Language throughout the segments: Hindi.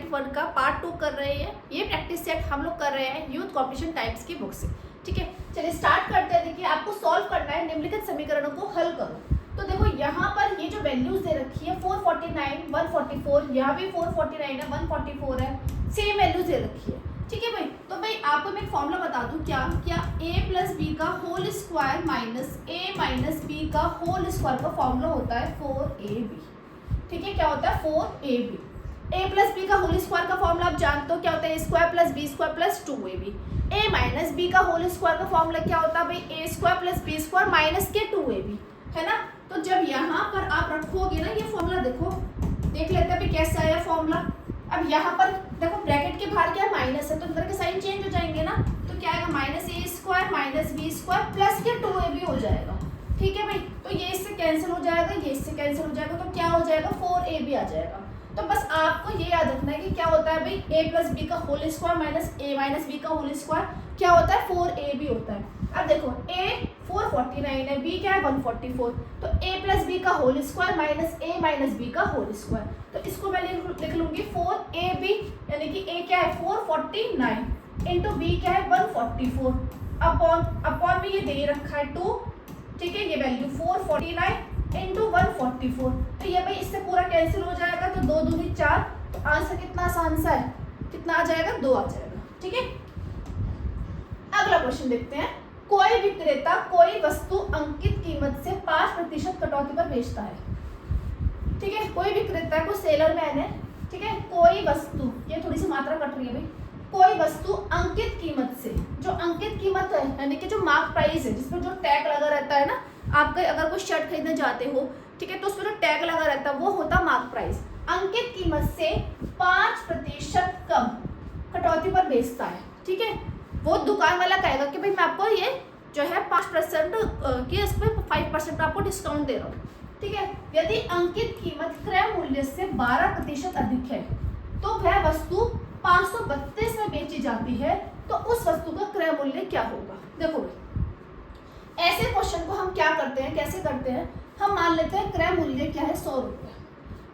यूनिट 1 का पार्ट 2 कर रहे हैं। ये प्रैक्टिस सेट हम लोग कर रहे हैं यूथ कॉम्पिटिशन टाइप्स की बुक से। ठीक है, चलिए स्टार्ट करते हैं। देखिए आपको सॉल्व करना है, निम्नलिखित समीकरणों को हल करो। तो देखो यहाँ पर ये जो वैल्यूज दे रखी है 449, 144, यहाँ भी 449 है, 144 है, सेम वैल्यूज दे रखी है। ठीक है भाई, तो भाई आपको मैं एक फॉर्मूला बता दूं, क्या a प्लस बी का whole square minus a minus b का होल स्क्वायर का फॉर्मूला होता है 4ab। ठीक है, क्या होता है 4ab। a प्लस बी का होल स्क्वायर का फॉर्मूला आप जानते हो क्या होता है, a square plus b square plus 2ab। a minus b का होल स्क्वायर का फॉर्मूला क्या होता है भाई, a square plus b square minus के 2ab, है ना। तो जब यहाँ पर आप रखोगे ना ये फॉर्मूला, देखो देख लेते हैं कैसा है फॉर्मूला। अब यहाँ पर देखो ब्रैकेट के बाहर क्या माइनस है, तो अंदर के साइन चेंज हो जाएंगे ना, तो क्या आएगा minus a square minus b square plus के 2ab हो जाएगा। ठीक है भाई, तो ये इससे कैंसिल हो जाएगा, ये इससे कैंसिल हो जाएगा, तो क्या हो जाएगा 4ab आ जाएगा। तो बस आपको ये याद रखना है कि क्या होता है भाई a प्लस बी का whole square minus a minus b का होल स्क्वायर क्या होता है 4ab होता है। अब देखो a 449 है, b क्या है 144, तो a प्लस बी का whole square minus a minus b का होल स्क्वायर, तो इसको मैं लिख लूंगी 4ab, यानी कि a क्या है 449 इंटू b क्या है 144 अपॉन में ये दे रखा है 2। ठीक है, ये वैल्यू 449 इंटू 144, तो ये भाई इससे पूरा कैंसिल हो जाएगा, तो 2 दूनी 4, तो आंसर कितना आसान सा है, कितना आ जाएगा 2 आ जाएगा। ठीक है, अगला क्वेश्चन देखते हैं। कोई विक्रेता कोई वस्तु अंकित कीमत से 5% कटौती पर बेचता है। ठीक है, कोई विक्रेता को सेलर मैन है। ठीक है, कोई वस्तु, ये थोड़ी सी मात्रा कट रही है भाई, कोई वस्तु अंकित कीमत से, जो अंकित कीमत है यानी कि जो मार्क प्राइस है, जिसमें जो टैग लगा रहता है ना, आपके अगर कोई शर्ट खरीदने जाते हो, ठीक है, तो उसमें जो टैग लगा रहता है वो होता मार्क प्राइस। अंकित कीमत से 5% कम कटौती पर बेचता है। ठीक है, वो दुकान वाला कहेगा कि भाई मैं आपको ये जो है 5% की इस पर 5% आपको डिस्काउंट दे रहा हूँ। ठीक है, यदि अंकित कीमत क्रय मूल्य से 12% अधिक है तो वह वस्तु 532 में बेची जाती है, तो उस वस्तु का क्रय मूल्य क्या होगा। देखो ऐसे क्वेश्चन को हम क्या करते हैं, कैसे करते हैं, हम मान लेते हैं क्रय मूल्य क्या है 100 रुपये।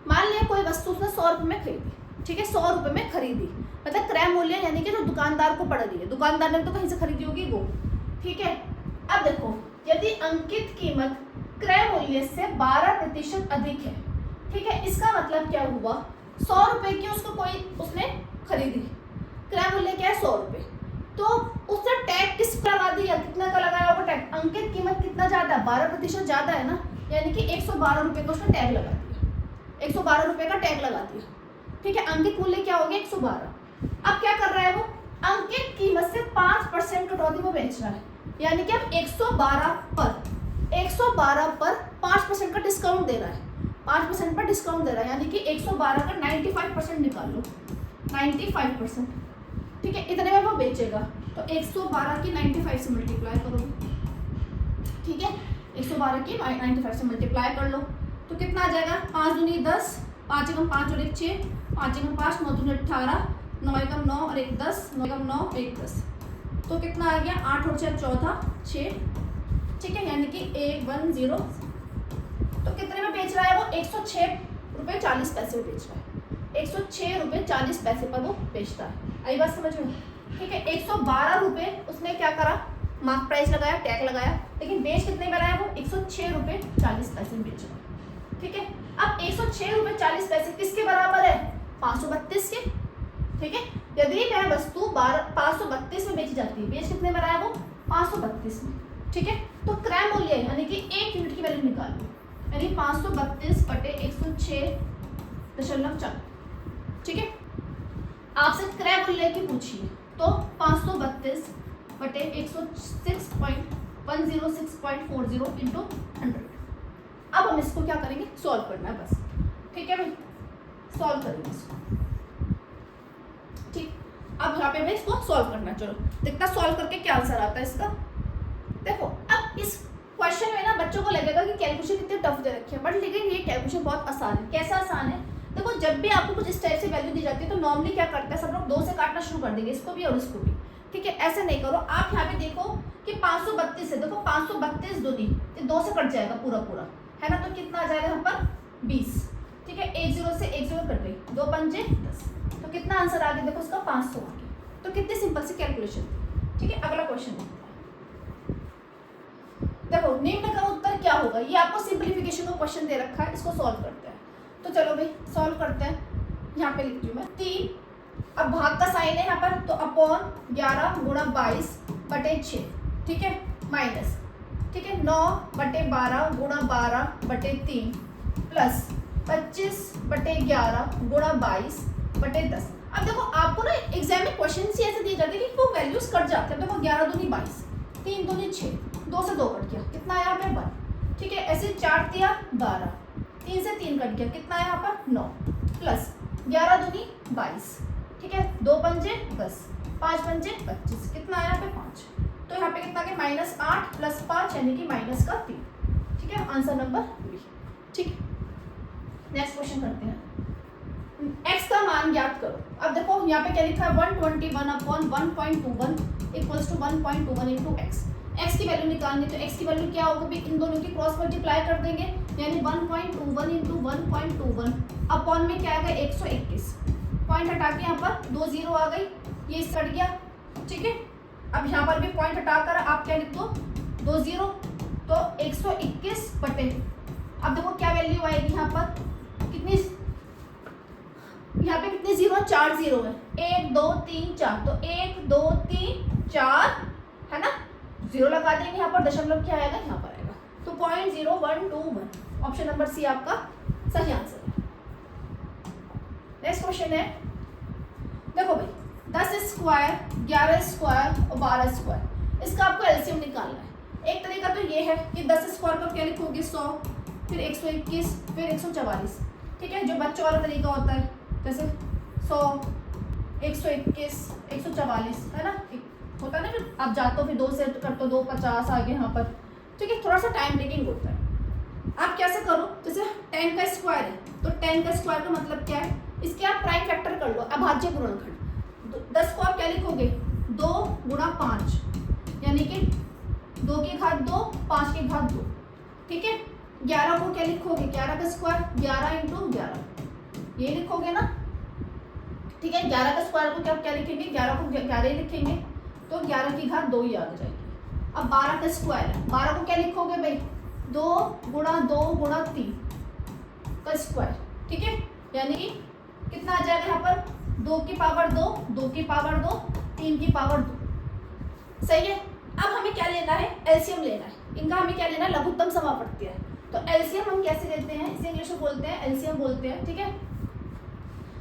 मान लिया कोई वस्तु उसने 100 रुपये में खरीदी। ठीक है, 100 रुपये में खरीदी, मतलब क्रय मूल्य यानी कि जो दुकानदार को पड़ रही है, दुकानदार ने तो कहीं से खरीदी होगी वो। ठीक है, अब देखो यदि अंकित कीमत क्रय मूल्य से 12% अधिक है, ठीक है, इसका मतलब क्या हुआ 100 रुपये की उसने खरीदी, क्रय मूल्य क्या है 100 रुपये, तो उसने टैग किस पर लगा दिया, कितना का लगाया होगा टैग, अंकित कीमत कितना ज्यादा है 12% ज्यादा है ना, यानी कि 112 रुपये का उसने टैग लगा दिया, 112 रुपये का टैग लगा दिया। ठीक है, अंकित मूल्य क्या हो गया 112। अब क्या कर रहा है वो, अंकित कीमत से 5% कटौती में बेच रहा है, यानी कि अब 112 पर 5% का डिस्काउंट दे रहा है, 5% पर डिस्काउंट दे रहा है, यानी कि 112 का 95% निकाल लो, 95%। ठीक है, इतने में वो बेचेगा, तो 112 की 95 से मल्टीप्लाई करो। ठीक है, 112 की 95 से मल्टीप्लाई कर लो, तो कितना आ जाएगा 5 दूनी 10, 5 एकम 5 और 1 6, 5 एकम 5, 9 दूनी 18, 9 एकम 9 और 1 10, 9 एकम 9 1 10, तो कितना आ गया 8 और 6 14 6। ठीक है, यानी कि 110, तो कितने में बेच रहा है वो 106 रुपये 40 पैसे में बेच रहा है, 106 रुपये 40 पैसे पर वो बेचता है। आई बात समझ में। ठीक है, 112 रुपये उसने क्या करा, मार्क प्राइस लगाया, टैग लगाया, लेकिन बेच कितने में रहा है वो 106 रुपये 40 पैसे में बेच रहा है। ठीक है, अब 106 रुपये 40 पैसे किसके बराबर है 532 के। ठीक है, यदि वह वस्तु 532 में बेची जाती है, बेच कितने में रहा है वो 532 में। ठीक है, तो क्रय मूल्य यानी कि 1 यूनिट की वैल्यू निकाल लो, यानी 532 बटे 106.4। ठीक है, आपसे क्रय मूल्य की पूछिए तो 532 बटे 106.106.40 इंटू 100। अब हम इसको क्या करेंगे, सॉल्व करना है बस। ठीक है भाई, सॉल्व करेंगे इसको। ठीक, अब यहाँ पे मैं इसको सॉल्व करना, चलो देखता सॉल्व करके क्या आंसर आता है इसका। देखो अब इस क्वेश्चन में ना बच्चों को लगेगा कि कैलकुलेशन कितनी टफ दे रखी है, बट लेकिन ये कैलकुलेशन बहुत आसान है। कैसा आसान है, देखो जब भी आपको कुछ इस टाइप से वैल्यू दी जाती है तो नॉर्मली क्या करता है सब लोग 2 से काटना शुरू कर देंगे, इसको भी और इसको भी। ठीक है, ऐसे नहीं करो, आप यहाँ पे देखो कि 532 है, देखो 532 दूनी 2 से कट जाएगा पूरा पूरा, है ना, तो कितना आ जाएगा यहाँ पर 20। ठीक है, 1 0 से 1 0 कट गई, 2 पंजे 10, तो कितना आंसर आ गया देखो उसका 500 आ गया। तो कितनी सिंपल सी कैलकुलेशन थी। ठीक है, अगला क्वेश्चन देखो, निम्न का उत्तर क्या होगा। ये आपको सिंप्लीफिकेशन का क्वेश्चन दे रखा है, इसको सॉल्व करते हैं। तो चलो भाई सॉल्व करते हैं। यहाँ पे लिखती हूँ मैं 3, अब भाग का साइन है यहाँ पर, तो अपॉन 11 गुणा 22 बटे 6, ठीक है, माइनस, ठीक है, 9 बटे 12 गुणा 12 बटे 3 प्लस 25 बटे 11 गुणा 22 बटे 10। अब देखो आपको ना एग्जाम में क्वेश्चन ही ऐसे दिए जाते हैं कि वो वैल्यूज कट जाते हैं। देखो 11 दूनी 22, 3 दूनी 6, 2 से 2 कट गया, कितना आया यहाँ पे 1, ठीक है, ऐसे 4 दिया 12, 3 से 3 कट गया, कितना आया यहाँ पर 9 प्लस 11 दूनी 22, ठीक है, 2 पंजे 10, 5 पंजे 25, कितना आया यहाँ पे 5। तो यहाँ पे कितना आ गया -8 प्लस 5 यानी कि -3, ठीक है, आंसर नंबर बी। ठीक है, नेक्स्ट क्वेश्चन करते हैं। x का मान ज्ञात करो। अब देखो यहाँ पे क्या लिखा है 121 upon 1.21 equals to 1.21 into x. X की वैल्यू निकालनी, तो एक्स की वैल्यू क्या होगा भी इन दोनों की क्रॉस मल्टीप्लाई कर देंगे, यानी 1.21 इंटू 1.21 अपॉन में क्या आएगा 121, पॉइंट हटा के यहाँ पर 2 0 आ गई, ये कट गया, ठीक है। अब यहाँ पर भी पॉइंट हटाकर आप क्या लिख दो 2 0, तो 121 बटे, अब देखो क्या वैल्यू आएगी यहाँ पर, कितनी, यहाँ पे कितने 0, 4 0 है, 1 2 3 4, तो 1 2 3 4 है ना, 0 लगा देंगे यहाँ पर, दशमलव क्या आएगा यहाँ पर आएगा, तो 0.0121, ऑप्शन नंबर सी आपका सही आंसर है। नेक्स्ट क्वेश्चन है, देखो भाई 10 स्क्वायर 11 स्क्वायर और 12 स्क्वायर, इसका आपको एलसीएम निकालना है। एक तरीका तो ये है कि 10 स्क्वायर को क्या लिखोगे 100, फिर 121, फिर 144, ठीक है, जो बच्चों वाला तरीका होता है, जैसे 100 121 144 है ना, होता है ना, फिर आप जाते हो फिर 2 से करते हो 250 आगे यहाँ पर, ठीक है, थोड़ा सा टाइम टेकिंग होता है। आप कैसे करो, जैसे 10 का स्क्वायर है, तो 10 का स्क्वायर का मतलब क्या है, इसके आप प्राइम फैक्टर कर लो, अभाज्य गुणनखंड। 10 को आप क्या लिखोगे 2 गुणा 5, यानी कि 2 की घात 2, 5 की घात 2, ठीक है। 11 को क्या लिखोगे, 11 का स्क्वायर 11 इंटू 11, ये लिखोगे ना, ठीक है। 11 का स्क्वायर को क्या लिखेंगे, 11 को 11 ही लिखेंगे, तो 11 की घात 2 ही आ जाएगी। अब 12 का स्क्वायर है, 12 को क्या लिखोगे भाई 2 गुणा 3 का स्क्वायर, ठीक है, यानी कि कितना आ जाएगा यहाँ पर 2 की पावर 2, 2 की पावर 2, 3 की पावर 2, सही है। अब हमें क्या लेना है, एलसीएम लेना है इनका, हमें क्या लेना है लघुत्तम समापत्ति है। तो एलसीएम हम कैसे लेते हैं, इसे इंग्लिश में बोलते हैं एलसीएम बोलते हैं, ठीक है।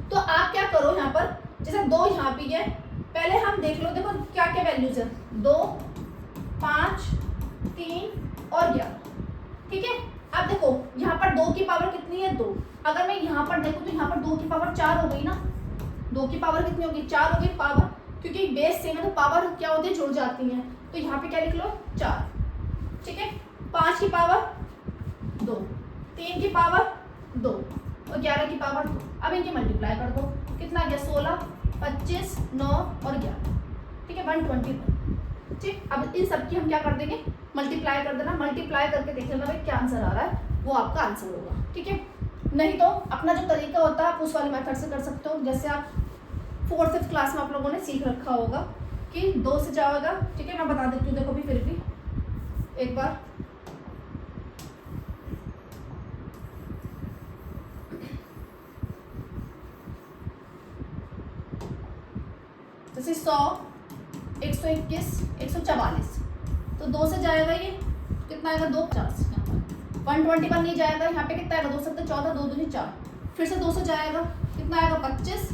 तो आप क्या करो यहाँ पर, जैसे 2 यहाँ भी है, पहले हम देख लो, देखो क्या क्या वैल्यूज है 2 5 3 और 11, ठीक है। अब देखो यहाँ पर 2 की पावर कितनी है 2, अगर मैं यहाँ पर देखूँ तो यहाँ पर 2 की पावर 4 हो गई ना, 2 की पावर कितनी होगी 4 हो गई पावर, क्योंकि बेस सेम है तो पावर क्या होती है जुड़ जाती है, तो यहाँ पे क्या लिख लो 4, ठीक है। 5 की पावर 2, 3 की पावर 2 और 11 की पावर 2, अब इनकी मल्टीप्लाई कर दो, कितना आ गया 16 25 9 और 11, ठीक है 121, ठीक। अब इन सब की हम क्या कर देंगे मल्टीप्लाई कर देना, मल्टीप्लाई करके देख लेना भाई क्या आंसर आ रहा है, वो आपका आंसर होगा, ठीक है। नहीं तो अपना जो तरीका होता है आप उस वाले मेथड से कर सकते हो, जैसे आप 4th 5th क्लास में आप लोगों ने सीख रखा होगा कि 2 से जाएगा, ठीक है। मैं बता देती हूँ, देखो भी फिर भी एक बार, जैसे 100 121 144, तो 2 से जाएगा ये कितना आएगा 250, यहाँ पर 121 नहीं जाएगा, यहाँ पे कितना आएगा 2 7 14 2 दूनी 4, फिर से 2 से जाएगा कितना आएगा 25,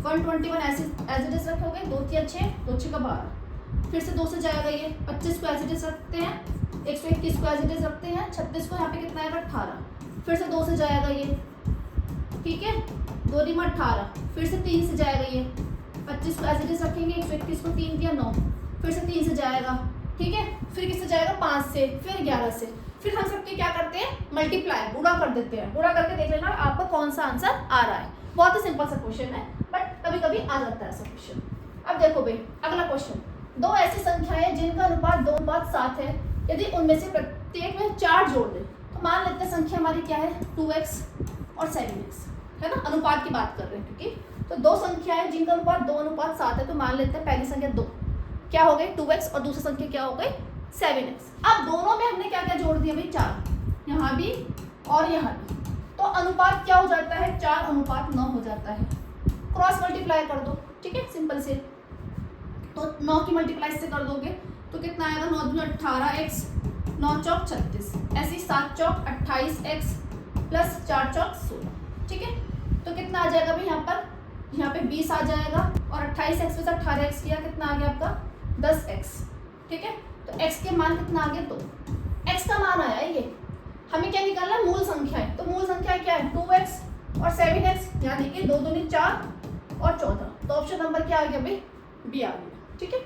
121 ऐसे एज इट इज रखोगे, 2 3 6 2 6 का 12, फिर से 2 से जाएगा ये 25 को एज इट इज रखते हैं, 121 को एज इट इज रखते हैं, 36 को यहाँ पे कितना आएगा 18, फिर से 2 से जाएगा ये, ठीक है 2 रिमा 18, फिर से 3 से जाएगा ये 25 को एज इट इज रखेंगे, 121 को 3 दिया 9, फिर से 3 से जाएगा, ठीक है, फिर किससे जाएगा 5 से, फिर 11 से, फिर हम सबके क्या करते हैं मल्टीप्लाई गुणा कर देते हैं, गुणा करके देख लेना आपका कौन सा आंसर आ रहा है। बहुत ही सिंपल सा क्वेश्चन है, बट कभी कभी आ जाता है ऐसा क्वेश्चन। अब देखो भाई अगला क्वेश्चन, 2 ऐसी संख्याएं जिनका अनुपात 2:7 है, यदि उनमें से प्रत्येक में 4 जोड़ दें तो मान लेते हैं संख्या हमारी क्या है 2x और 7x, है ना, अनुपात की बात कर रहे हैं क्योंकि। तो दो संख्याएं जिनका अनुपात 2:7 है, तो मान लेते हैं पहली संख्या 2 क्या हो गई 2x और दूसरी संख्या क्या हो गई 7x। अब दोनों में हमने क्या क्या जोड़ दिया भाई 4, यहाँ भी और यहाँ भी, तो अनुपात क्या हो जाता है 4:9 हो जाता है। क्रॉस मल्टीप्लाई कर दो, ठीक है, सिंपल से। तो 9 की मल्टीप्लाई से कर दोगे तो कितना आएगा 9 दूनी 18x, 9 चौक 36, ऐसी 7 चौक 28x प्लस 4 चौक 16, ठीक है। तो कितना आ जाएगा भाई यहाँ पे 20 आ जाएगा और 28x प्लस 18x किया कितना आ गया आपका 10x, ठीक है। तो x के मान कितना आ गया 2, x का मान आया ये। हमें क्या निकालना है मूल संख्या है, तो मूल संख्या क्या है 2x और 7x, यानी कि 2 दूनी 4 और 14। तो ऑप्शन नंबर क्या आ गया भाई बी आ गया, ठीक है।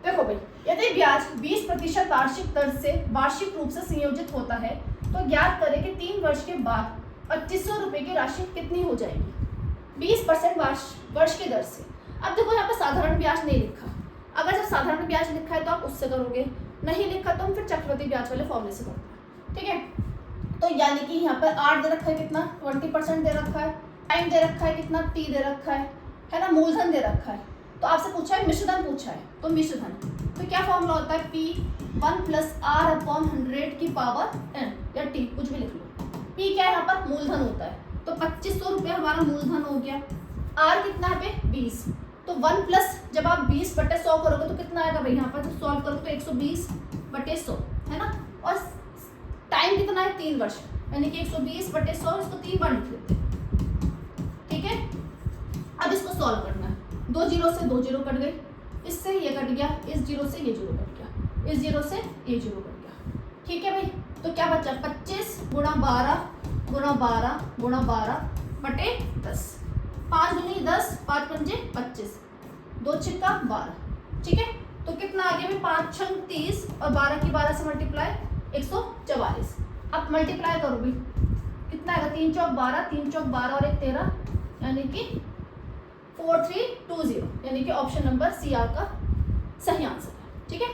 देखो भाई यदि ब्याज 20% वार्षिक दर से वार्षिक रूप से संयोजित होता है तो ज्ञात करें कि 3 वर्ष के बाद 2500 रुपए की राशि कितनी हो जाएगी 20% वर्ष की दर से। अब देखो यहाँ पे साधारण ब्याज नहीं लिखा, अगर जब साधारण ब्याज लिखा है तो आप उससे करोगे, नहीं लिखा तो हम फिर चक्रवृद्धि ब्याज वाले फॉर्मूले से करते हैं, ठीक है। तो यानी कि यहाँ पर 8 दे रखा है कितना 20% दे रखा है, टाइम दे रखा है कितना t दे रखा है ना, मूलधन दे रखा है। तो आपसे पूछा है मिश्रधन पूछा है, तो मिश्रधन तो क्या फॉर्मूला होता है P1 + R/100 की पावर n या t कुछ भी लिख लो। P क्या है यहाँ पर मूलधन होता है, तो 2500 रुपये हमारा मूलधन हो गया। R कितना है पे 20, तो 1 प्लस जब आप 20/100 करोगे तो कितना आएगा भाई यहाँ पर जब सॉल्व करोगे तो 120/100 है ना, और टाइम कितना है 3 वर्ष, यानी कि 120/100 इसको 3 बार लिख लेते हैं, ठीक है। अब इसको सॉल्व करना है, 2 जीरो से 2 जीरो कट गए, इससे ये कट गया, इस जीरो से ये जीरो कट गया, इस जीरो से ये जीरो कट गया, ठीक है भाई। तो क्या बचा 25 × 12 × 12 × 12/10, 5 दूनी 10, 5 पंजे 25, 2 छिक्का 12, ठीक है। तो कितना आ गया भाई 5 छंग 30 और 12 की 12 से मल्टीप्लाई 144। अब मल्टीप्लाई करो भी कितना आएगा 3 चौक 12, 3 चौक 12 और 1 13, यानी कि 4320, यानी कि ऑप्शन नंबर सी आपका सही आंसर है, ठीक है।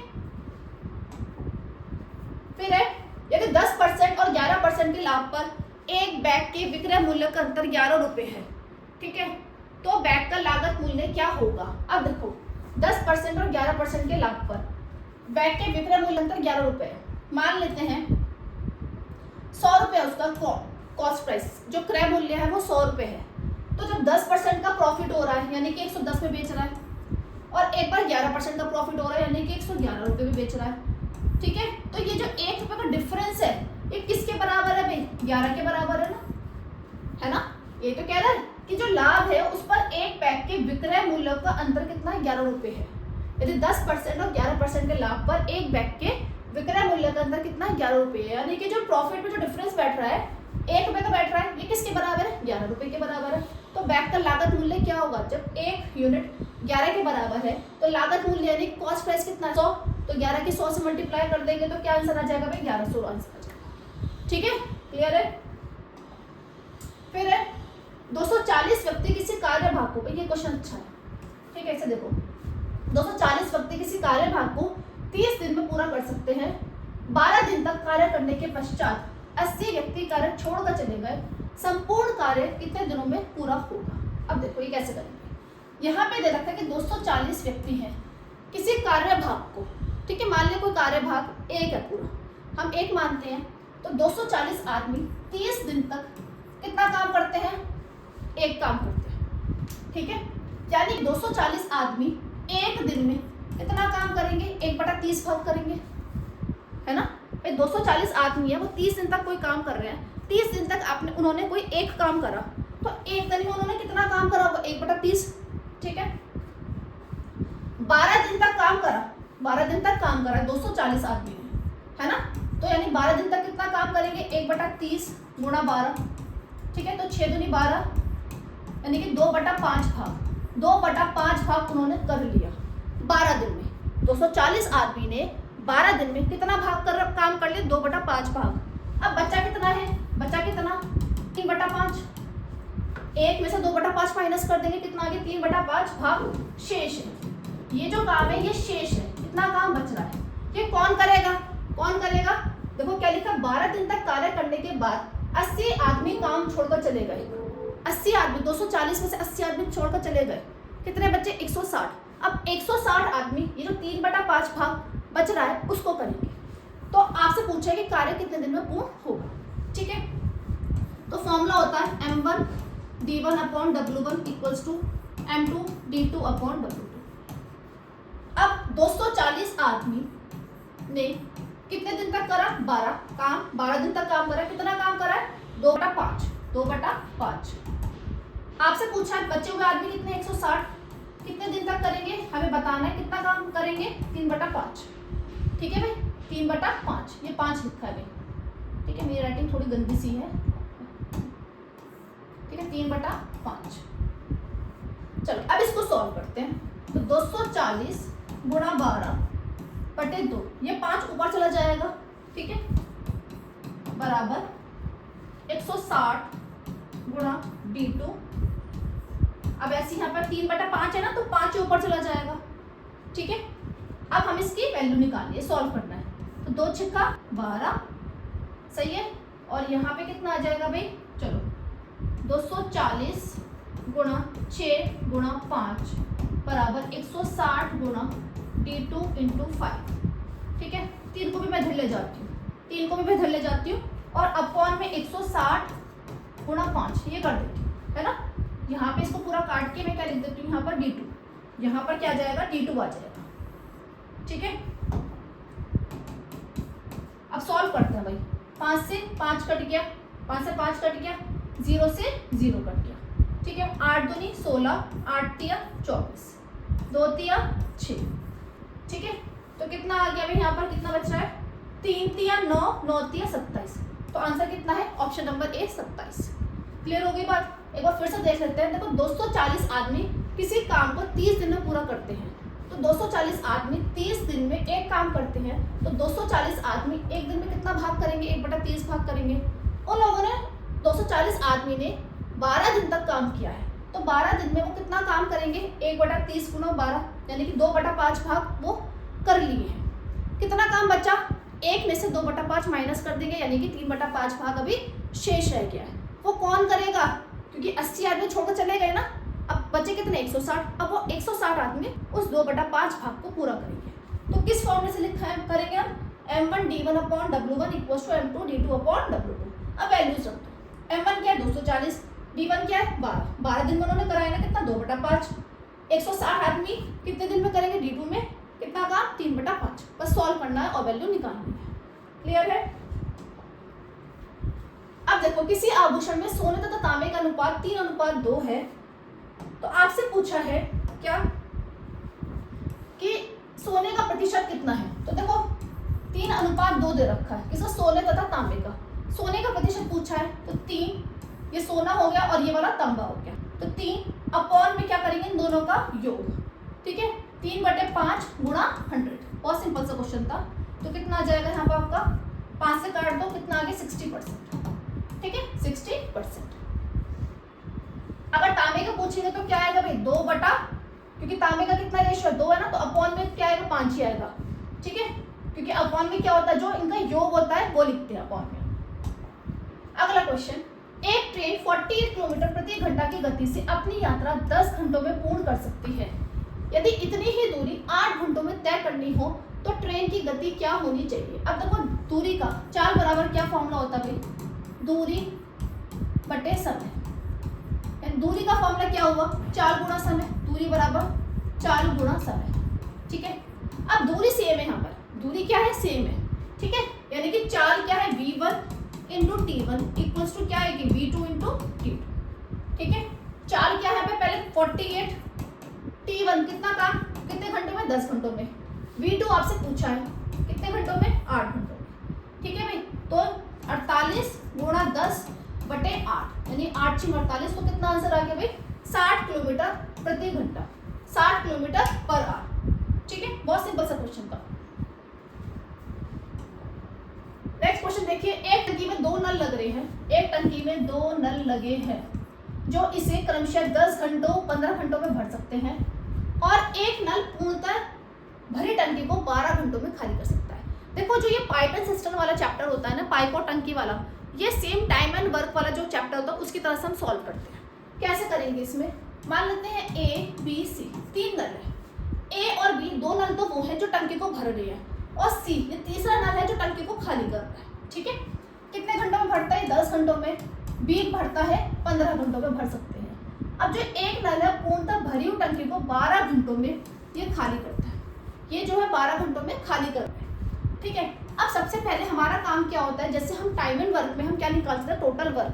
फिर है यदि 10% और 11% के लाभ पर एक बैग के विक्रय मूल्य का अंतर 11 रुपए है, ठीक है, तो बैग का लागत मूल्य क्या होगा। अब देखो 10% और 11% के लाभ पर बैग के विक्रय मूल्य अंतर 11 रुपए है, मान लेते हैं 100 रुपये उसका कॉस्ट प्राइस, जो क्रय मूल्य है वो 100 रुपये है। तो जब 10% का प्रॉफिट हो रहा है यानी कि 110 में बेच रहा है, और एक बार 11% का प्रॉफिट हो रहा है यानी कि 111 रुपये में बेच रहा है, ठीक है। तो ये जो 1 रुपये का डिफरेंस है ये किसके बराबर है भाई 11 के बराबर है ना, है ना। ये तो कह रहा है कि जो लाभ है उस पर एक बैग के विक्रय मूल्य का अंतर कितना है 11 रुपये है। यदि 10% और 11% के लाभ पर एक बैग के विक्रय मूल्य का अंतर कितना है 11 रुपये है, यानी कि जो प्रॉफिट में जो डिफरेंस बैठ रहा है 1 रुपये का बैठ रहा है, ये किसके बराबर है 11 रुपये के बराबर है। तो बैग का लागत मूल्य क्या होगा जब 1 यूनिट 11 के बराबर है, तो लागत मूल्य यानी कॉस्ट प्राइस कितना 100, तो 11 की 100 से मल्टीप्लाई कर देंगे तो क्या आंसर आ जाएगा भाई 1100 आंसर आ जाएगा, ठीक है, क्लियर है। फिर है 240 व्यक्ति किसी कार्य भाग को, ये क्वेश्चन अच्छा है, ठीक है, ऐसे देखो 240 व्यक्ति किसी कार्य भाग को 30 दिन में पूरा कर सकते हैं। 12 दिन तक कार्य करने के पश्चात 80 व्यक्ति कार्य छोड़कर चले गए, संपूर्ण कार्य कितने दिनों में पूरा होगा। अब देखो ये कैसे करेंगे, यहाँ पे दे रखा है कि 240 व्यक्ति हैं किसी कार्य भाग को, ठीक है, मान लिया कोई कार्य भाग 1 है पूरा, हम 1 मानते हैं, तो 240 आदमी 30 दिन तक कितना काम करते हैं 1 काम करते हैं, ठीक है। यानी 240 आदमी 1 दिन में कितना काम करेंगे 1/30 भाग करेंगे, है ना। भाई 240 आदमी है वो 30 दिन तक कोई काम कर रहे हैं, 30 दिन तक उन्होंने कोई 1 काम करा, तो 1 दिन में उन्होंने कितना काम करा होगा 1/30, ठीक है। 12 दिन तक काम करा, 12 दिन तक काम करा 240 आदमी ने, है ना। तो यानी 12 दिन तक कितना काम करेंगे 1/30 × 12, ठीक है। तो 6 दूनी 12 यानी कि 2/5 भाग, 2/5 भाग उन्होंने कर लिया 12 दिन में। 240 आदमी ने 12 दिन में कितना भाग काम कर लिया 2/5 भाग। अब बचा कितना है, बचा कितना 3/5, 1 में से 2/5 माइनस कर देंगे कितना आ गया 3/5 भाग शेष है। ये जो काम है ये शेष है, कितना काम बच रहा है, ये कौन करेगा, कौन करेगा। देखो क्या लिखा 12 दिन तक कार्य करने के बाद 80 आदमी काम छोड़कर चले गए। 80 आदमी, 240 में से 80 आदमी छोड़कर चले गए। कितने बच्चे? 160। अब 160 आदमी, ये जो 3/5 भाग बच रहा है उसको करेंगे। तो आपसे पूछा है कि कार्य कितने दिन में पूर्ण होगा। ठीक है, तो फॉर्मूला होता है m1 d1 upon w1 equals to m2 d2 upon w2। अब 240 आदमी ने कितने दिन तक करा? 12 काम, 12 दिन तक काम करा। कितना काम करा है? 2/5, 2/5। आपसे पूछा है बचे हुए आदमी कितने? 160। कितने दिन तक करेंगे हमें बताना है। कितना काम करेंगे? 3/5। ठीक है भाई, 3/5, ये 5 लिखा है। ठीक है, मेरी राइटिंग थोड़ी गंदी सी है। ठीक है, 3/5। चलो अब इसको सॉल्व करते हैं। तो 240 गुणा 12/2, ये 5 ऊपर चला जाएगा। ठीक है, बराबर 160 गुणा d2। अब ऐसे यहाँ पर 3/5 है ना, तो 5 ऊपर चला जाएगा। ठीक है, अब हम इसकी वैल्यू निकालिए, सॉल्व करना है। तो 2 छिक्का 12, सही है। और यहाँ पे कितना आ जाएगा भाई? चलो 240 गुणा 6 गुणा 5 बराबर 160 गुणा d2 इंटू 5। ठीक है, 3 को भी मैं इधर ले जाती हूँ, 3 को भी मैं इधर ले जाती हूँ और अपॉन में 160 गुणा 5 ये कर देती हूँ, है ना। यहाँ पे इसको पूरा काट के मैं क्या लिख देती हूँ? यहाँ पर d2, यहाँ पर क्या जाएगा? d2 आ जाएगा। ठीक है, अब सॉल्व करते हैं भाई। 5 से 5 कट गया, 5 से 5 कट गया, 0 से 0 कट गया। ठीक है, 8 दूनी 16, 8 तिया 24, 2 तिया 6। ठीक है, तो कितना आ गया भाई? यहाँ पर कितना बच रहा है? 3 तिया 9, 9 तिया 27। तो आंसर कितना है? Option number A 27। क्लियर हो गई बात? एक बार फिर से देख लेते हैं। देखो 240 आदमी किसी काम को 30 दिन में पूरा करते हैं। तो 240 आदमी 30 दिन में एक काम करते हैं। तो 240 आदमी एक दिन में कितना भाग करेंगे? 1/30 भाग करेंगे। उन लोगों ने 240 आदमी ने 12 दिन तक काम किया है। तो 12 दिन में वो कितना काम करेंगे? 1/30 गुणा 12, यानी कि 2/5 भाग वो कर लिए हैं। कितना काम बचा? 1 में से 2/5 माइनस कर देंगे, यानी कि 3/5 भाग अभी शेष रह गया है। वो कौन करेगा? क्योंकि 80 आदमी छोड़कर चले गए ना। अब बचे कितने? 160। अब वो 160 आदमी उस 2/5 भाग को पूरा करेंगे। तो किस फॉर्मूले से लिखा है करेंगे हम? m1 d1 upon w1 equal to m2 d2 upon w2। अब वैल्यूज रख दो। m1 क्या है? 240, d1 क्या है? 12। 12 दिन में उन्होंने कराया ना, कितना? 2/5। 160 आदमी कितने दिन में करेंगे? d2 में कितना काम? 3/5। बस सॉल्व करना है और वैल्यू निकालनी है। क्लियर है? अब देखो किसी आभूषण में सोने तथा तांबे का अनुपात 3:2 है। तो आपसे पूछा है क्या कि सोने का प्रतिशत कितना है। तो देखो 3:2 दे रखा है, किसका? सोने तथा तांबे का। सोने का प्रतिशत पूछा है तो 3, ये सोना हो गया और ये वाला तांबा हो गया। तो 3 अपॉन में क्या करेंगे? इन दोनों का योग। ठीक है, 3/5 गुणा 100। बहुत सिंपल सा क्वेश्चन था। तो कितना आ जाएगा यहाँ पर आपका? 5 से काट दो, कितना आ गया? 60%। ठीक है, 60%। अगर तांबे का पूछेंगे तो क्या आएगा भाई? 2 क्योंकि तांबे का कितना रेशियो है? 2 है ना, तो अपॉन में क्या आएगा? 5 ही आएगा। ठीक है, क्योंकि अपॉन में क्या होता है? जो इनका योग होता है वो लिखते हैं अपॉन में। अगला क्वेश्चन, एक ट्रेन 48 किलोमीटर प्रति घंटा की गति से अपनी यात्रा 10 घंटों में पूर्ण कर सकती है। यदि इतनी ही दूरी 8 घंटों में तय करनी हो तो ट्रेन की गति क्या होनी चाहिए? अब देखो दूरी का 4 बराबर क्या फॉर्मूला होता है भाई? दूरी बटे समय। दूरी का फॉर्मूला क्या हुआ? 4 गुणा समय। दूरी बराबर 4 गुणा समय। ठीक है, अब दूरी सेम है, यहाँ पर दूरी क्या है? सेम है। ठीक है, यानी कि 4 क्या है? v1 into t1 equals to क्या है? v2 into t2। ठीक है, 4 क्या है? पहले 48, t1 कितना काम? कितने घंटों में? 10 घंटों में। v2 आपसे पूछा है कितने घंटों में? 8 घंटों में। ठीक है भाई, तो 48 गुणा 10 बटे 8, यानी 8 × 48। तो कितना आंसर आ गया भाई? 60 किलोमीटर प्रति घंटा, 60 किलोमीटर पर आवर। ठीक है, बहुत सिंपल सा क्वेश्चन था। नेक्स्ट क्वेश्चन देखिए, एक टंकी में 2 नल लग रहे हैं। एक टंकी में 2 नल लगे हैं जो इसे क्रमशः 10 घंटों 15 घंटों में भर सकते हैं और एक नल पूर्णतः भरी टंकी को 12 घंटों में खाली कर सकता है। देखो जो ये पाइप एंड सिस्टम वाला चैप्टर होता है ना, पाइप और टंकी वाला, ये सेम टाइम एंड वर्क वाला जो चैप्टर होता है उसकी तरह से हम सॉल्व करते हैं। कैसे करेंगे इसमें, मान लेते हैं ए बी सी, 3 नल है। ए और बी 2 नल तो वो है जो टंकी को भर रही है, और सी ये तीसरा नल है जो टंकी को खाली कर रहा है। ठीक है, कितने घंटों में भरता है, 10 घंटों में। बी भरता है 15 घंटों में भर सकते हैं। अब जो एक नल है पूर्णतः भरी हुई टंकी को 12 घंटों में ये खाली करता है। ये जो है 12 घंटों में खाली कर रहा है। ठीक है, अब सबसे पहले हमारा काम क्या होता है, जैसे हम टाइम एंड वर्क में हम क्या निकालते हैं, टोटल वर्क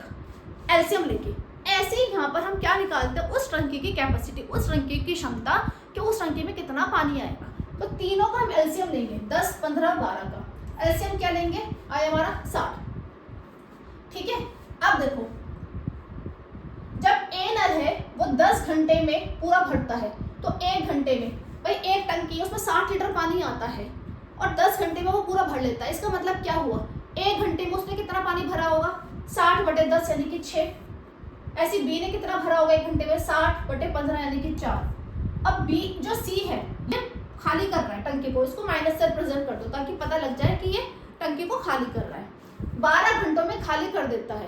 एलसीएम लेके, ऐसे ही यहाँ पर हम क्या निकालते हैं, उस टंकी की कैपेसिटी, उस टंकी की क्षमता कि उस टंकी में कितना पानी आएगा। तो तीनों का हम एलसीएम लेंगे, 10, 15, 12 का एलसीएम क्या लेंगे, आया हमारा 60। ठीक है, अब देखो जब ए नल है वो 10 घंटे में पूरा भरता है, तो 1 घंटे में, भाई एक टंकी है उसमें 60 लीटर पानी आता है और 10 घंटे में वो पूरा भर लेता है। इसका मतलब क्या हुआ, 1 घंटे में उसने कितना पानी भरा होगा, 60/10 यानी कि 6। ऐसी बी ने कितना भरा होगा 1 घंटे में, 60/15 यानी कि 4। अब बी जो सी है ये खाली कर रहा है टंकी को, इसको माइनस से रिप्रेजेंट कर दो ताकि पता लग जाए कि ये टंकी को खाली कर रहा है। 12 घंटों में खाली कर देता है।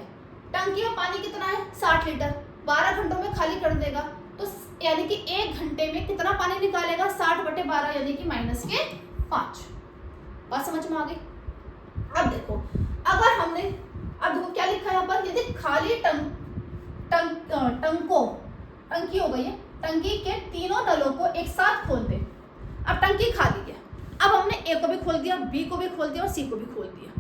टंकी में पानी कितना है, 60 लीटर, 12 घंटों में खाली कर देगा, तो यानी कि 1 घंटे में कितना पानी निकालेगा, 60/12 यानी कि -5। बात समझ में आ गई। अब देखो अगर हमने, अब देखो क्या लिखा है यहाँ पर, यदि खाली टंकी हो गई है, टंकी के तीनों नलों को एक साथ खोल दे। अब टंकी खाली है, अब हमने ए को भी खोल दिया, बी को भी खोल दिया और सी को भी खोल दिया,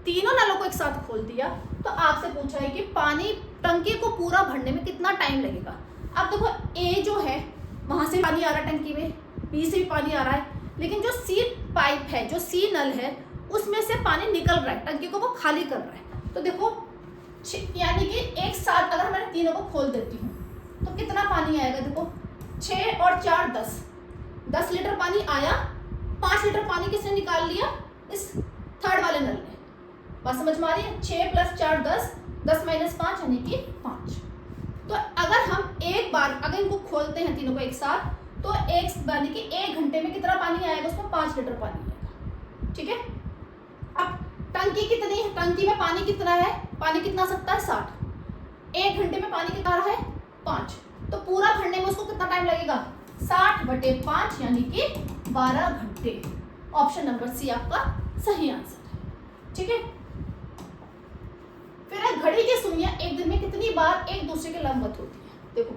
तीनों नलों को एक साथ खोल दिया। तो आपसे पूछा है कि पानी टंकी को पूरा भरने में कितना टाइम लगेगा। अब देखो ए जो है वहां से पानी आ रहा है टंकी में, बी से भी पानी आ रहा है, लेकिन जो सी पाइप है, जो सी नल है, उसमें से पानी निकल रहा है, टंकी को वो खाली कर रहा है। तो देखो यानी कि एक साथ अगर मैं तीनों को खोल देती हूँ तो कितना पानी आएगा, देखो 6 और 4 10 लीटर पानी आया, 5 लीटर पानी किसने निकाल लिया, इस थर्ड वाले नल ने। बात समझ में आ रही है, 6 + 4 10, 10 - 5 यानी कि 5। तो अगर हम एक बार अगर इनको खोलते हैं तीनों को एक साथ, तो एक यानी कि 1 घंटे में कितना पानी आएगा, उसमें 5 लीटर पानी आएगा। ठीक है, अब टंकी कितनी है, टंकी में पानी कितना है, पानी कितना आ सकता है 60, 1 घंटे में पानी कितना रहा है 5, तो पूरा भरने में उसको कितना टाइम लगेगा, 60/5 यानी कि 12 घंटे। ऑप्शन नंबर सी आपका सही आंसर है। ठीक है, फिर घड़ी की सुइयां एक दिन में कितनी बार एक दूसरे के लंबवत होती है। देखो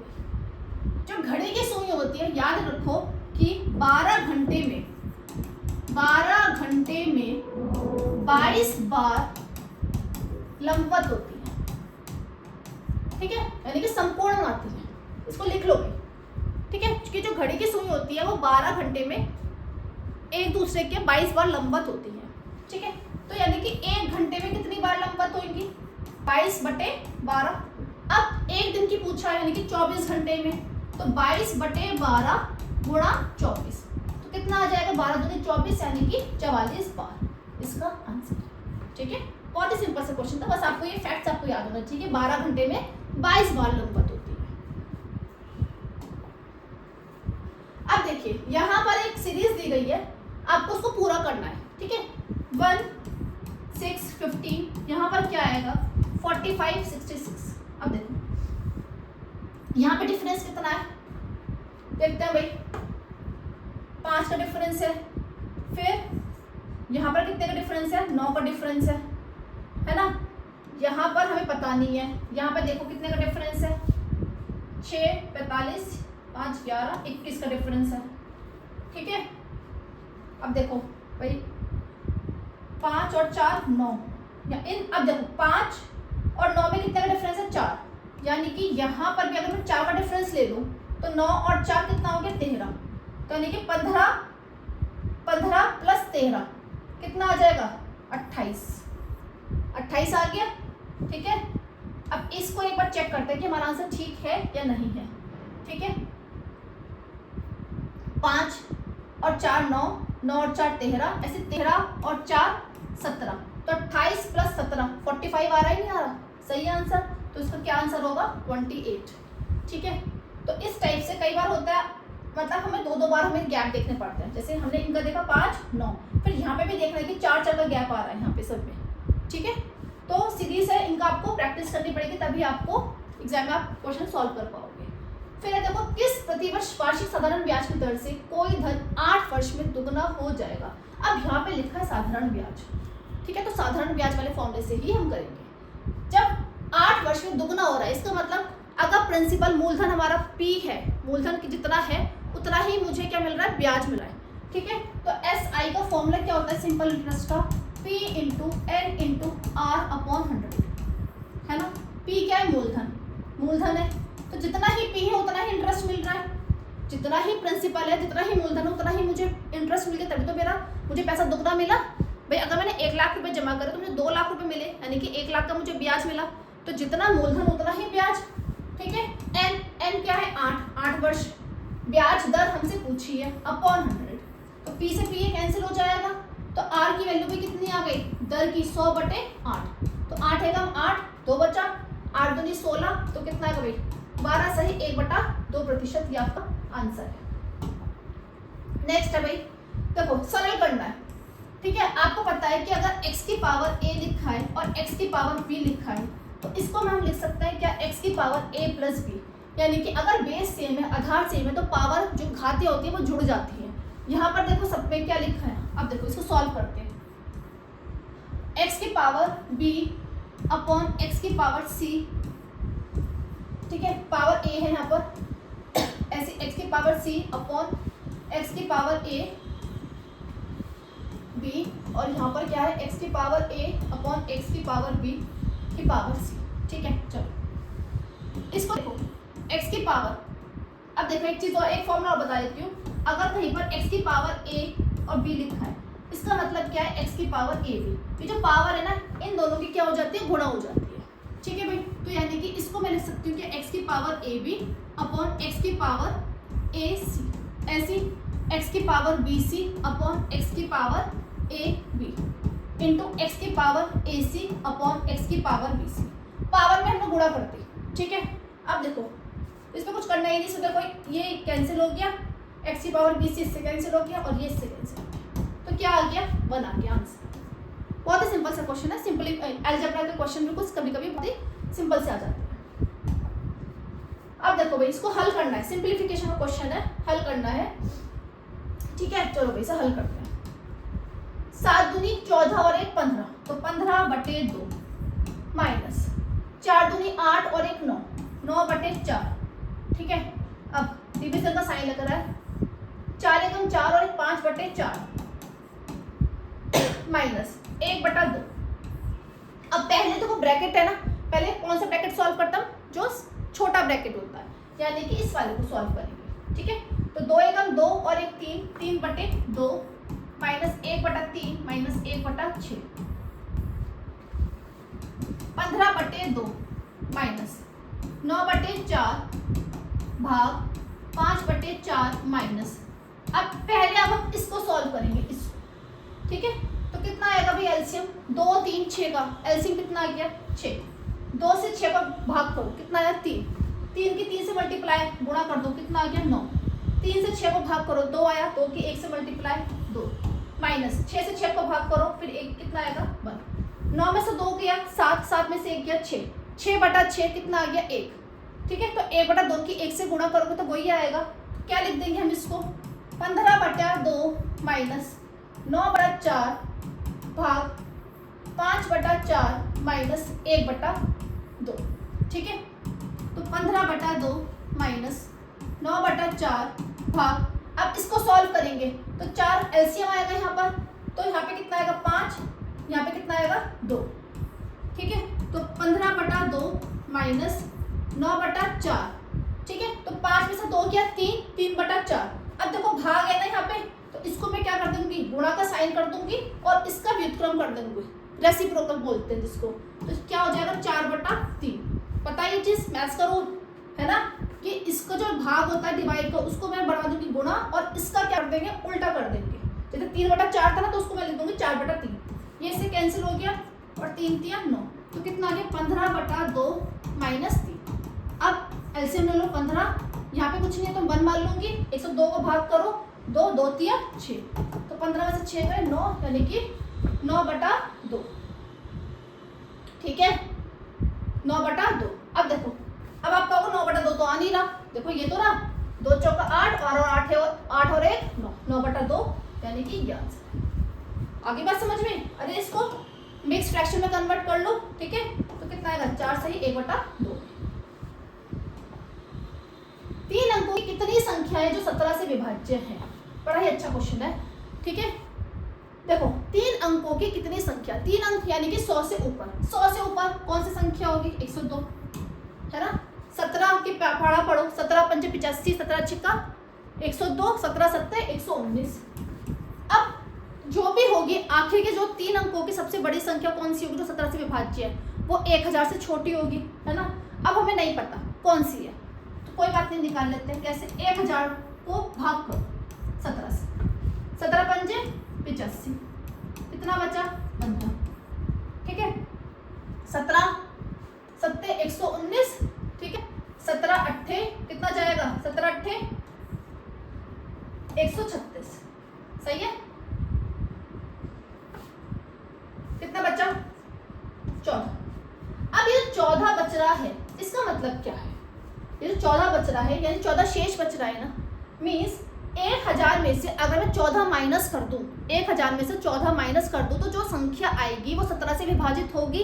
जो घड़ी की सुई होती है, याद रखो कि 12 घंटे में 22 बार लंबवत होती है। ठीक है, यानी कि संपूर्ण आती है, इसको लिख लो। ठीक है, क्योंकि जो घड़ी की सुई होती है वो 12 घंटे में एक दूसरे के 22 बार लंबवत होती है। ठीक है, तो यानी कि 1 घंटे में कितनी बार लंबवत होगी, 22/12। अब एक दिन की पूछा है यानी कि 24 घंटे में, तो 22/12 × 24, तो कितना आ जाएगा, 12 दूनी 24 यानी कि 44 बार इसका आंसर। ठीक है, बहुत ही सिंपल सा क्वेश्चन था, बस आपको ये फैक्ट्स आपको याद होना चाहिए। 12 घंटे में 22 बार लंबवत होती है। अब देखिए यहाँ पर एक सीरीज दी गई है, आपको उसको पूरा करना है। ठीक है, 1 6 15, यहाँ पर क्या आएगा 45 66। अब देखो यहाँ पे डिफरेंस कितना है, देखते हैं भाई, 5 का डिफरेंस है, फिर यहाँ पर कितने का डिफरेंस है, 9 का डिफरेंस है ना। यहाँ पर हमें पता नहीं है, यहाँ पे देखो कितने का डिफरेंस है, 6 45 5 11 21 का डिफरेंस है। ठीक है, अब देखो भाई 5 और 4 9, अब देखो 5 और 9 में कितने का डिफरेंस है, 4, यानी कि यहाँ पर भी अगर मैं 4 का डिफरेंस ले लूँ तो 9 और 4 कितना हो गया 13, तो यानी कि 15 + 13 कितना आ जाएगा 28 आ गया। ठीक है, अब इसको एक बार चेक करते हैं कि हमारा आंसर ठीक है या नहीं है। ठीक है, 5 और 4 9, 9 और 4 13, ऐसे 13 और 4 17, तो 28 + 17 45 आ रहा है, नहीं आ रहा, सही आंसर। तो इसका क्या आंसर होगा 28। ठीक है, तो इस टाइप से कई बार होता है, मतलब हमें 2 बार हमें गैप देखने पड़ते हैं। जैसे हमने इनका देखा 5 9, फिर यहाँ पे भी देखना है कि 4 का गैप आ रहा है यहाँ पे सब में। ठीक है, तो सीधी से इनका आपको प्रैक्टिस करनी पड़ेगी, तभी आपको एग्जाम में आप क्वेश्चन सॉल्व कर पाओगे। फिर है देखो, किस प्रतिवर्ष वार्षिक साधारण ब्याज की दर से कोई धन 8 वर्ष में दुगना हो जाएगा। अब यहाँ पे लिखा है साधारण ब्याज, ठीक है, तो साधारण ब्याज वाले फॉर्मूले से ही हम करेंगे। जब 8 वर्ष में दुगना हो रहा है, इसका मतलब अगर प्रिंसिपल मूलधन हमारा P है, मूलधन की जितना है उतना ही मुझे क्या मिल रहा है, ब्याज मिल रहा है, ठीक है। तो SI का फॉर्मूला क्या होता है सिंपल इंटरेस्ट का, P into N into R upon 100, है ना। P क्या है, मूलधन, मूलधन है तो जितना ही P है उतना ही इंटरेस्ट मिल रहा है, जितना ही प्रिंसिपल है जितना ही मूलधन है उतना ही मुझे इंटरेस्ट मिल गया, तभी तो मुझे पैसा दुगना मिला। भाई अगर मैंने 1 लाख रुपए जमा करे तो मुझे 2 लाख रुपए मिले, यानी कि 1 लाख का मुझे ब्याज मिला। तो जितना मूलधन उतना ही ब्याज, ठीक है। N क्या है, 8 वर्ष, ब्याज दर हमसे पूछी है अपॉन 100, तो P से P कैंसिल हो जाएगा, तो R की वैल्यू भी कितनी आ गई, दर की 100/8, तो 8 है कम 8, 2 बचा, 8 दूनी 16, तो कितना है भाई 12 सही 1/2%, ये आपका आंसर है। नेक्स्ट है भाई, देखो सरल करना है, ठीक है। आपको पता है कि अगर x की पावर a लिखा है और x की पावर b लिखा है, तो इसको हम लिख सकते हैं क्या, x की पावर a प्लस b, यानी कि अगर बेस सेम है, आधार सेम है, तो पावर जो घातें होती है वो जुड़ जाती है। यहाँ पर देखो सब में क्या लिखा है, अब देखो इसको सॉल्व करते हैं। x की पावर b अपॉन x की पावर c, ठीक है, पावर a है यहाँ पर, ऐसी x की पावर c अपॉन x की पावर a b, और यहाँ पर क्या है x की पावर a अपॉन x की पावर b की पावर c, ठीक है। चलो इसको देखो x की पावर, अब देखो एक चीज और, एक फॉर्मूला और बता देती हूँ। अगर कहीं पर x की पावर a और b लिखा है, इसका मतलब क्या है, x की पावर a b, ये जो पावर है ना इन दोनों की क्या हो जाती है, गुणा हो जाती है, ठीक है भाई। तो यानी कि इसको मैं लिख सकती हूँ कि x की power a b upon x की पावर a c, ऐसी x की power b c upon x की power a b into x की पावर ए सी अपॉन एक्स की पावर बी सी, पावर में हम लोग गुणा करते हैं, ठीक है। अब देखो इसमें कुछ करना ही नहीं, सीधा कोई ये कैंसिल हो गया, एक्स की पावर बी सी इससे कैंसिल हो गया और ये इससे कैंसिल हो गया, तो क्या आ गया, 1 आ गया आंसर। बहुत ही सिंपल सा क्वेश्चन है, सिंपली अलजेब्रा के क्वेश्चन भी कुछ कभी कभी बहुत ही सिंपल से आ जाते हैं। अब देखो भाई इसको हल करना है, सिंप्लीफिकेशन का क्वेश्चन है, हल करना है, ठीक है। चलो भाई इसे हल करते हैं। 7 दूनी 14 और 1 15, तो 15/2 माइनस 4 दूनी 8 और 1 9, 9/4, ठीक है। अब डिवीजन का साइन लग रहा है, 4 एकम 4 और 1 5/4 माइनस 1/2। अब पहले तो वो ब्रैकेट है ना, पहले कौन सा ब्रैकेट सॉल्व करता हूँ, जो छोटा ब्रैकेट होता है, यानी कि इस वाले को सॉल्व करेंगे, ठीक है। तो 2 एकम 2 और 1 3, 3/2 माइनस 1/3 माइनस 1/6, 15/2 माइनस 9/4 भाग 5/4 माइनस, अब पहले अब हम इसको सॉल्व करेंगे, इसको, ठीक है। तो कितना आएगा भाई एलसीएम, 2 3 6 का एलसीएम कितना आ गया 6, 2 से 6 का भाग करो कितना आया 3, 3 की 3 से मल्टीप्लाई गुणा कर दो कितना आ गया 9, 3 से 6 को भाग करो 2 आया, 2 की 1 से मल्टीप्लाई 2, माइनस 6 से 6 को भाग करो फिर 1 कितना आएगा 1, 9 में से 2 गया 7, 7 में से 1 गया 6, 6/6 कितना आ गया 1, ठीक है। तो 1/2 की 1 से गुणा करोगे तो वही आएगा, क्या लिख देंगे हम इसको, 15/2 माइनस 9/4 भाग 5/4 माइनस 1/2, ठीक है। तो 15/2 माइनस 9/4 भाग, अब इसको सॉल्व करेंगे तो 4 एलसीएम आएगा यहाँ पर, तो यहाँ पे कितना आएगा 5, यहाँ पे कितना आएगा 2, ठीक है। तो 15/2 माइनस 9/4, ठीक है। तो 5 में से 2 गया 3, 3/4। अब देखो भाग है ना यहाँ पे, तो इसको मैं क्या कर दूंगी, गुणा का साइन कर दूंगी और इसका व्युत्क्रम कर दूंगी, रेसिप्रोकल बोलते हैं जिसको, तो क्या हो जाएगा 4/3। पता है ये चीज मैथ्स का रूल है ना, कि इसका जो भाग होता है डिवाइड का उसको मैं बढ़ा दूंगी गुणा, और इसका क्या कर देंगे उल्टा कर देंगे, जैसे 3/4 था ना तो उसको मैं लिख दूंगी 4/3, ये इससे कैंसिल हो गया और 3 3 9, तो कितना आ गया 15/2 माइनस 3। अब एलसीएम ले लो 15, यहाँ पे कुछ नहीं है तो 1 मान लूंगी, 102 को भाग करो 2, 2 3 6, तो 15 में से 6 गए 9, यानी कि 9/2, ठीक है, 9/2। अब देखो, अब आप कहोगे 9/2 तो आ नहीं रहा, देखो ये तो रहा, 2 चौका 8 और 8 है, 8 और 1 9, 9/2 यानी कि ये आंसर। आगे बात समझ में? अरे इसको मिक्स फ्रैक्शन में कन्वर्ट कर लो, ठीक है, तो कितना आएगा, 4 सही 1/2। 3 अंकों की कितनी संख्या है जो 17 से विभाज्य है? बड़ा ही अच्छा क्वेश्चन है, ठीक है। देखो 3 अंकों की कितनी संख्या, 3 अंक यानी कि 100 से ऊपर, 100 से ऊपर कौन सी संख्या होगी, 102 है ना। 17 की पढ़ा पढ़ो, 17 पंजे 85, 17 छिक्का 102, 17 सत्ते 119। अब जो भी होगी आखिर के जो 3 अंकों की सबसे बड़ी संख्या कौन सी होगी जो 17 से विभाज्य है, वो 1000 से छोटी होगी, है ना। अब हमें नहीं पता कौन सी है, तो कोई बात नहीं, निकाल लेते हैं। कैसे? 1000 को भाग करो 17 से, 17 पंजे 85, कितना बचा 15, ठीक है। 17 सत्ते 119, ठीक है। 17 अट्ठे कितना जाएगा, 17 अट्ठे 136, सही है। कितना बचा, 14। अब ये 14 बच रहा है, इसका मतलब क्या है, ये जो 14 बच रहा है यानी 14 शेष बच रहा है ना, मीन्स 1000 में से अगर मैं 14 माइनस कर दूं, 1000 में से 14 माइनस कर दूं तो जो संख्या आएगी वो 17 से विभाजित होगी।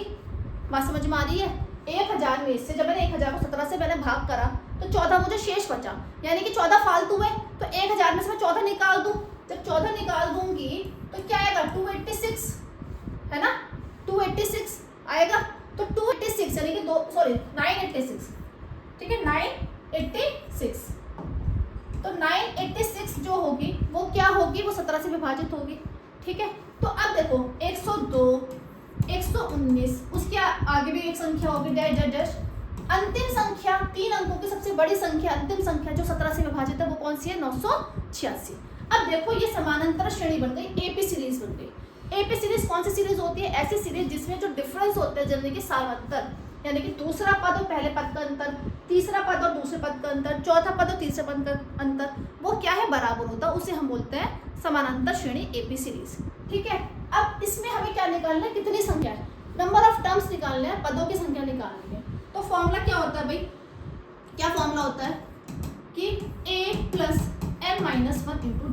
बात समझ में आ रही है? 1000 में से जब मैंने 1000 को 17 से मैंने भाग करा तो 14 मुझे शेष बचा, यानी कि 14 फालतू है, तो 1000 में से मैं 14 निकाल दूं। जब 14 निकाल दूंगी तो क्या आएगा, 286 है ना, 286 आएगा। तो 286 यानी कि 986, ठीक है, 986। तो 986 जो होगी वो क्या होगी, वो 17 से विभाजित होगी, ठीक है। तो अब देखो 102, 119, उसके आगे भी एक संख्या होगी डैश डैश डैश, अंतिम संख्या 3 अंकों की सबसे बड़ी संख्या, अंतिम संख्या जो 17 से विभाजित है वो कौन सी है, 986। अब देखो ये समानांतर श्रेणी बन गई, एपी सीरीज बन गई। एपी सीरीज कौन सी सीरीज होती है, ऐसी सीरीज जिसमें जो डिफरेंस होते हैं यानी कि समांतर, यानी कि दूसरा पद और पहले पद का अंतर, तीसरा पद और दूसरे पद का अंतर, चौथा पद और तीसरे पद का अंतर, वो क्या है, बराबर होता है, उसे हम बोलते हैं समानांतर श्रेणी एपी सीरीज, ठीक है। अब इसमें हमें क्या निकालना है, कितनी संख्या है, नंबर ऑफ टर्म्स निकालने हैं, पदों की संख्या निकालनी है। तो फॉर्मूला क्या होता है भाई, क्या फॉर्मूला होता है कि a plus n minus 1 into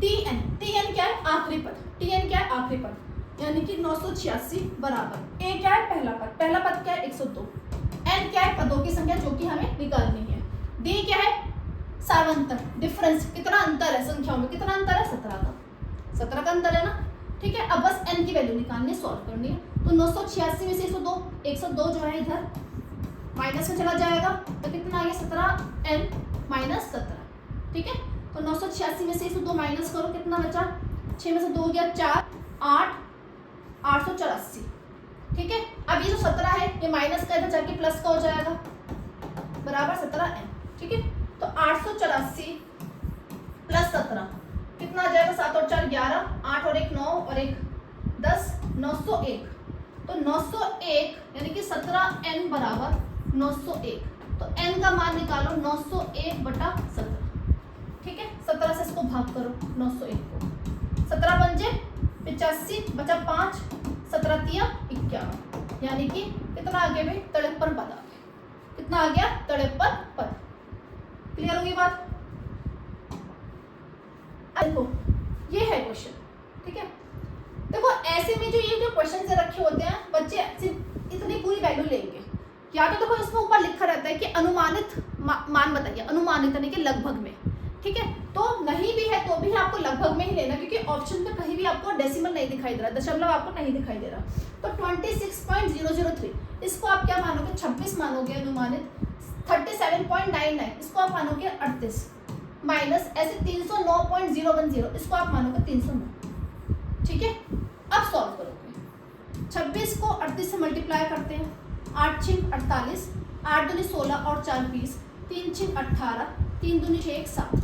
tn, tn क्या है, आखिरी पद, tn क्या है, आखिरी पद, यानी कि 986 बराबर a क्या है, पहला पद, पहला पद क्या है 102, n क्या है, पदों की संख्या जो कि हमें निकालनी है, d क्या है, सारवंतर डिफरेंस, कितना अंतर है संख्याओं में, कितना अंतर है, 17 का अंतर है ना, ठीक है। अब बस n की वैल्यू निकालनी है, सॉल्व करनी है। तो 986 में से 102 जो है इधर माइनस में चला जाएगा, तो कितना आ गया, 17n माइनस 17, ठीक है। तो 986 में से 102 माइनस करो, कितना बचा, 6 में से 2 गया 4, 8, 884, ठीक है। अब ये जो 17 है ये माइनस का इधर जाके प्लस का हो जाएगा, बराबर 17n, ठीक है। तो 884 प्लस 17 कितना आ जाएगा, 7 और 4 11, 8 और 1 9 और 1 10, 901। तो 901 यानी कि 17n बराबर 901, तो n का मान निकालो 901/17, ठीक है। 17 से इसको भाग करो 901 को, 17 पंजे 85 बचा 5, 17 तिया 51, यानी कि कितना आ गया भाई, 53 पद आ गया, कितना आ गया, 53 पद। क्लियर होगी बात? देखो ये है क्वेश्चन, ठीक है। देखो ऐसे में जो ये जो क्वेश्चन से रखे होते हैं बच्चे इतनी पूरी वैल्यू लेंगे, या तो देखो इसमें ऊपर लिखा रहता है कि अनुमानित मान बताइए, अनुमानित यानी कि लगभग में, ठीक है। तो नहीं भी है तो भी आपको लगभग में ही लेना, क्योंकि ऑप्शन पे कहीं भी आपको डेसिमल नहीं दिखाई दे रहा, दशमलव आपको नहीं दिखाई दे रहा। तो 26.003 इसको आप क्या मानोगे, 26 मानोगे अनुमानित, 37.99 इसको आप मानोगे 38, माइनस ऐसे 309.010 इसको आप मानोगे 309, ठीक है। अब सॉल्व करोगे, 26 को 38 से मल्टीप्लाई करते हैं, 8 छिक 48, 8 दूनी 16 और 4 20, 3 छिक 18, 3 दूनी 6 1 7,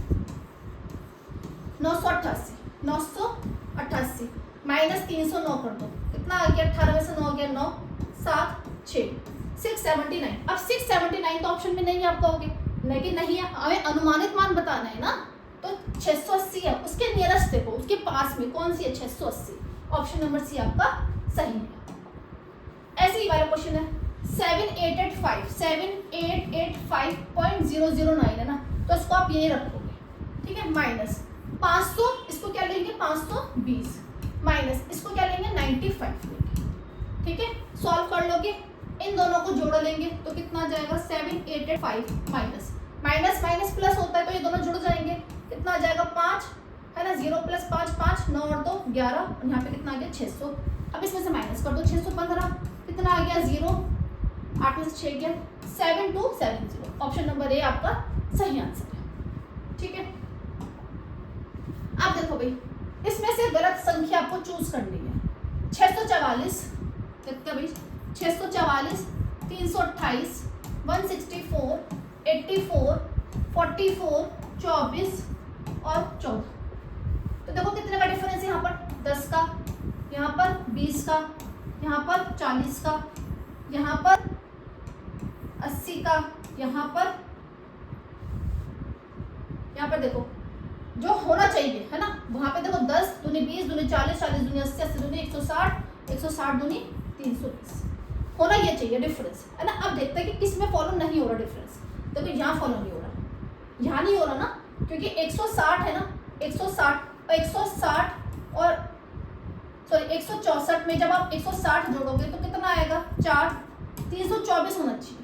988, 988 माइनस 309 कर दो, कितना आ गया, 18 में से 9 गया 9, 7 6, 679। अब 679 तो ऑप्शन में नहीं है, आप कहोगे लेकिन नहीं है, हमें अनुमानित मान बताना है ना, तो 680 है, उसके नियरेस्ट देखो, उसके पास में कौन सी है, 680, ऑप्शन नंबर सी आपका सही है। ऐसे ही वाला क्वेश्चन है 7885.009 है ना, तो इसको आप यही रखोगे, ठीक है, माइनस 500, इसको क्या लेंगे 520, माइनस इसको क्या लेंगे 95 लेंगे, ठीक है। सॉल्व कर लोगे, इन दोनों को जोड़ लेंगे तो कितना आ जाएगा 7885 माइनस माइनस माइनस प्लस होता है तो ये दोनों जुड़ जाएंगे, कितना आ जाएगा 5 है ना, 0 + 5 5, 9 और 2 11, और यहाँ पे कितना आ गया 600। अब इसमें से माइनस कर दो 615, कितना आ गया 0, 8 में से 6 गया 7270। ऑप्शन नंबर ए आपका सही आंसर है, ठीक है। अब देखो भाई, इसमें से गलत संख्या आपको चूज करनी है। 644 कितना भाई, 644, 328, 164, 84, 44, 24 और 14। तो देखो कितने का डिफरेंस है, यहाँ पर 10 का, यहाँ पर 20 का, यहाँ पर 40 का, यहाँ पर 80 का, यहाँ पर देखो जो होना चाहिए है ना, वहां पे देखो 10 दूनी 20 दूनी 40 40 दूनी 80 80 दूनी 160 160 दूनी 320 होना ये चाहिए डिफरेंस, है ना। अब देखते हैं कि किस में फॉलो नहीं हो रहा डिफरेंस। देखो यहाँ फॉलो नहीं हो रहा, यहाँ नहीं हो रहा ना, क्योंकि 160 है ना, 160 और सॉरी 164 में जब आप 160 जोड़ोगे तो कितना आएगा 4, 324 होना चाहिए।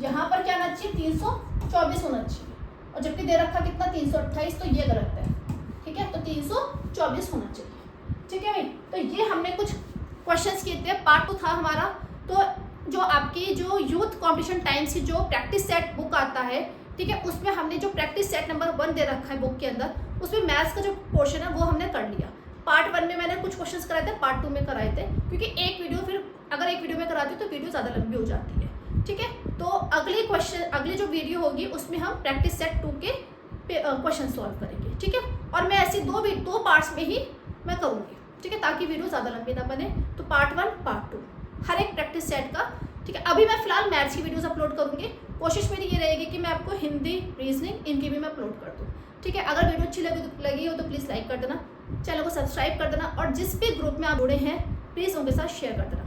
यहाँ पर क्या आना चाहिए 324 होना चाहिए, और जबकि दे रखा कितना 328, तो ये गलत है, ठीक है। तो 324 होना चाहिए, ठीक है भाई। तो ये हमने कुछ क्वेश्चंस किए थे, पार्ट 2 था हमारा। तो जो आपकी जो यूथ कॉम्पिटिशन टाइम्स की जो प्रैक्टिस सेट बुक आता है, ठीक है, उसमें हमने जो प्रैक्टिस सेट नंबर 1 दे रखा है बुक के अंदर, उसमें मैथ्स का जो पोर्शन है वो हमने कर लिया। पार्ट 1 में मैंने कुछ क्वेश्चंस कराए थे, पार्ट 2 में कराए थे, क्योंकि एक वीडियो फिर अगर एक वीडियो में कराती हूँ तो वीडियो ज़्यादा लंबी हो जाती है, ठीक है। तो अगली जो वीडियो होगी उसमें हम प्रैक्टिस सेट 2 के क्वेश्चन सॉल्व करेंगे, ठीक है। और मैं ऐसी दो पार्ट्स में ही मैं करूँगी, ठीक है, ताकि वीडियो ज़्यादा लंबी ना बने। तो पार्ट 1 पार्ट 2 हर एक प्रैक्टिस सेट का, ठीक है। अभी मैं फिलहाल मैथ्स की वीडियोस अपलोड करूँगी, कोशिश मेरी ये रहेगी कि मैं आपको हिंदी, रीजनिंग इनकी भी मैं अपलोड कर दूँ, ठीक है। अगर वीडियो अच्छी लगी हो तो प्लीज़ लाइक कर देना, चैनल को सब्सक्राइब कर देना, और जिस भी ग्रुप में आप जुड़े हैं प्लीज़ उनके साथ शेयर कर देना।